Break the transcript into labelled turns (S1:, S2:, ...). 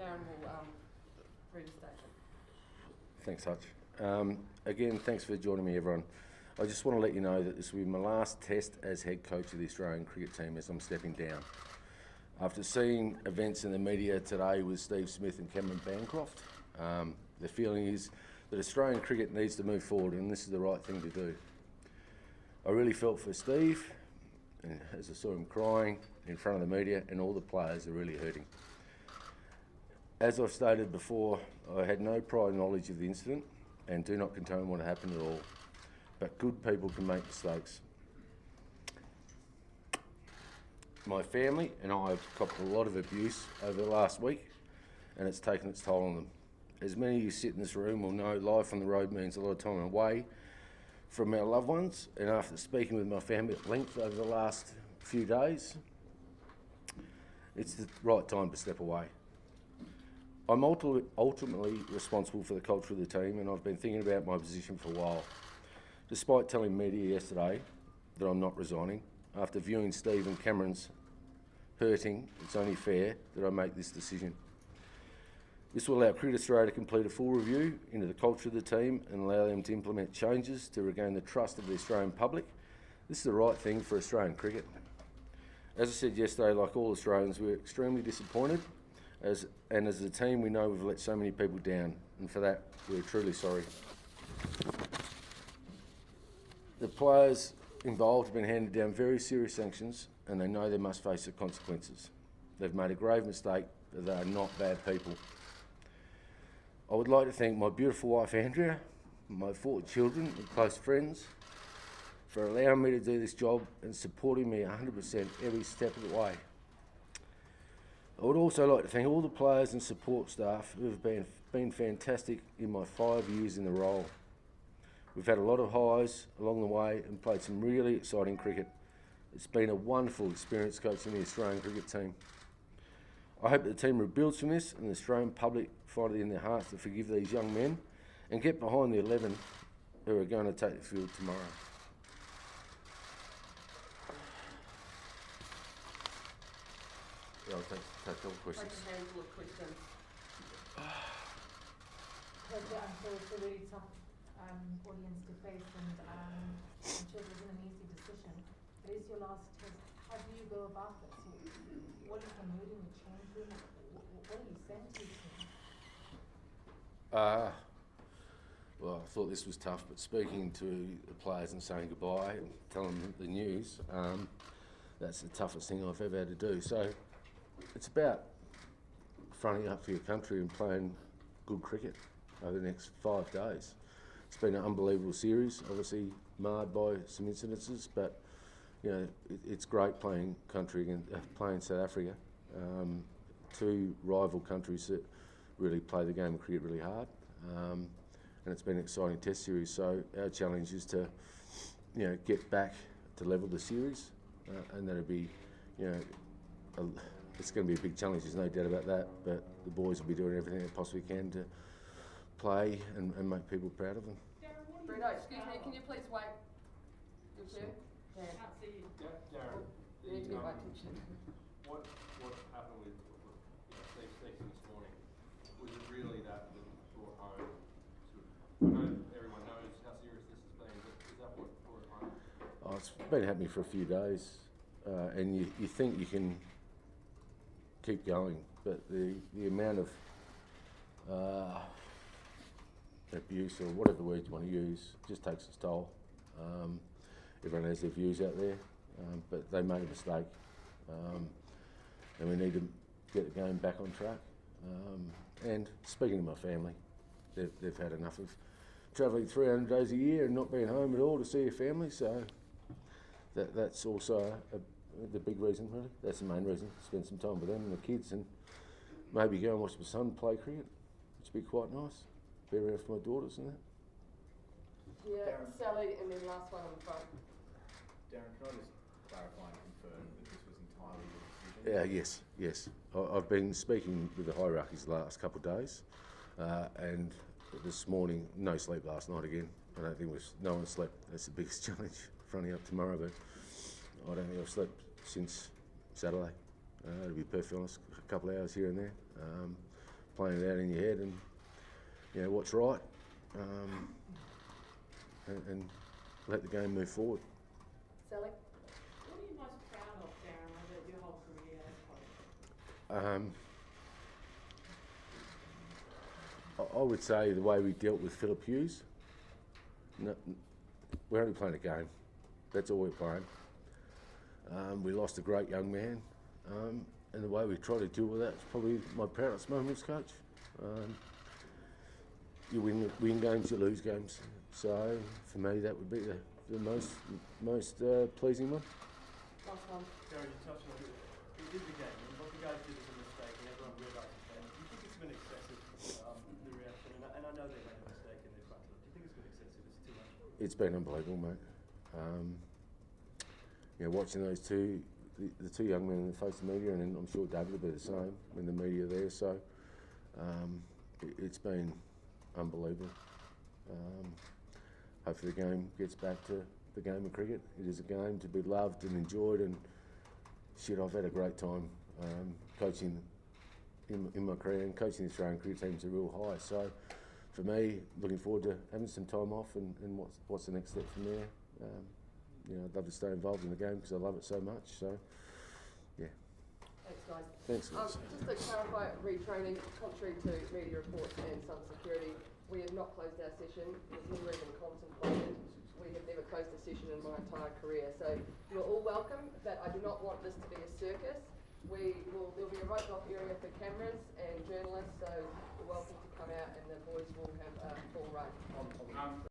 S1: Darren will read a statement.
S2: Thanks, Hutch. Again, thanks for joining me, everyone. I just want to let you know that this will be my last test as head coach of the Australian cricket team as I'm stepping down. After seeing events in the media today with Steve Smith and Cameron Bancroft, the feeling is that Australian cricket needs to move forward, and this is the right thing to do. I really felt for Steve, and as I saw him crying in front of the media, and all the players are really hurting. As I've stated before, I had no prior knowledge of the incident and do not condone what happened at all. But good people can make mistakes. My family and I have copped a lot of abuse over the last week, and it's taken its toll on them. As many of you sit in this room will know, life on the road means a lot of time away from our loved ones, and after speaking with my family at length over the last few days, it's the right time to step away. I'm ultimately responsible for the culture of the team, and I've been thinking about my position for a while. Despite telling media yesterday that I'm not resigning, after viewing Steve and Cameron's hurting, it's only fair that I make this decision. This will allow Cricket Australia to complete a full review into the culture of the team and allow them to implement changes to regain the trust of the Australian public. This is the right thing for Australian cricket. As I said yesterday, like all Australians, we're extremely disappointed. As a team, we know we've let so many people down, and for that, we're truly sorry. The players involved have been handed down very serious sanctions, and they know they must face the consequences. They've made a grave mistake, but they are not bad people. I would like to thank my beautiful wife Andrea, my 4 children and close friends for allowing me to do this job and supporting me 100% every step of the way. I would also like to thank all the players and support staff who have been fantastic in my 5 years in the role. We've had a lot of highs along the way and played some really exciting cricket. It's been a wonderful experience coaching the Australian cricket team. I hope the team rebuilds from this and the Australian public find it in their hearts to forgive these young men and get behind the 11 who are going to take the field tomorrow. Yeah, I'll take all questions.
S1: Take a handful of questions.
S3: So it's a really tough audience to face, and I'm sure it wasn't an easy decision. It is your last test. How do you go about this? What is the mood in the change room? What are you saying to your team?
S2: Well, I thought this was tough, but speaking to the players and saying goodbye and telling them the news, that's the toughest thing I've ever had to do. So it's about fronting up for your country and playing good cricket over the next 5 days. It's been an unbelievable series, obviously marred by some incidences, but you know it's great playing country against playing South Africa, 2 rival countries that really play the game of cricket really hard, and it's been an exciting Test series. So our challenge is to, get back to level the series, and that'll be, it's going to be a big challenge. There's no doubt about that. But the boys will be doing everything they possibly can to play and make people proud of them.
S1: Bruno, excuse me, can you please wait? Your turn. Dan.
S4: Darren,
S1: You need to get my attention.
S4: what happened with Steve Sexton this morning? Was it really that brought home? I know everyone knows how serious this has been, but is that what brought it home?
S2: Oh, it's been happening for a few days, and you think you can keep going, but the amount of abuse, or whatever word you want to use, just takes its toll. Everyone has their views out there, but they made a mistake, and we need to get the game back on track. And speaking to my family, they've had enough of travelling 300 days a year and not being home at all to see your family, so that's also the big reason, really. That's the main reason. Spend some time with them and the kids, and maybe go and watch my son play cricket, which would be quite nice. Be around for my daughters and that.
S1: Yeah, Sally, and then last one on the front.
S5: Darren, can I just clarify and confirm that this was entirely your decision?
S2: Yes. I've been speaking with the hierarchies the last couple of days, and this morning, no sleep last night again. I don't think no one slept. That's the biggest challenge fronting up tomorrow, but I don't think I've slept since Saturday. To be perfectly honest, a couple of hours here and there. playing it out in your head and, you know, what's right, and let the game move forward.
S1: Sally?
S3: What are you most proud of, Darren, over your whole career as coach?
S2: I would say the way we dealt with Philip Hughes. No, we're only playing a game. That's all we're playing. We lost a great young man, and the way we try to deal with that is probably my proudest moment as coach. You win games, you lose games. So for me, that would be the most pleasing one.
S1: Last one.
S4: Darren, you touched on it. You did the game, and what the guys did was a mistake, and everyone realised it. Do you think it's been excessive, the reaction? And I know they made a mistake in their front foot. Do you think it's been excessive? It's too much?
S2: It's been unbelievable, mate. You know, watching those two, the two young men in the face of the media, and I'm sure David will be the same when the media are there. So it's been unbelievable. Hopefully the game gets back to the game of cricket. It is a game to be loved and enjoyed, and shit, I've had a great time coaching in my career, and coaching the Australian cricket team's a real high. So for me, looking forward to having some time off and what's the next step from there. You know, I'd love to stay involved in the game because I love it so much. So, yeah.
S1: Thanks, guys.
S2: Thanks, guys.
S1: Just to clarify, retraining, contrary to media reports and some security, we have not closed our session. It was never even contemplated. We have never closed a session in my entire career. So you're all welcome, but I do not want this to be a circus. There'll be a roped off area for cameras and journalists, so you're welcome to come out and the boys will have full run.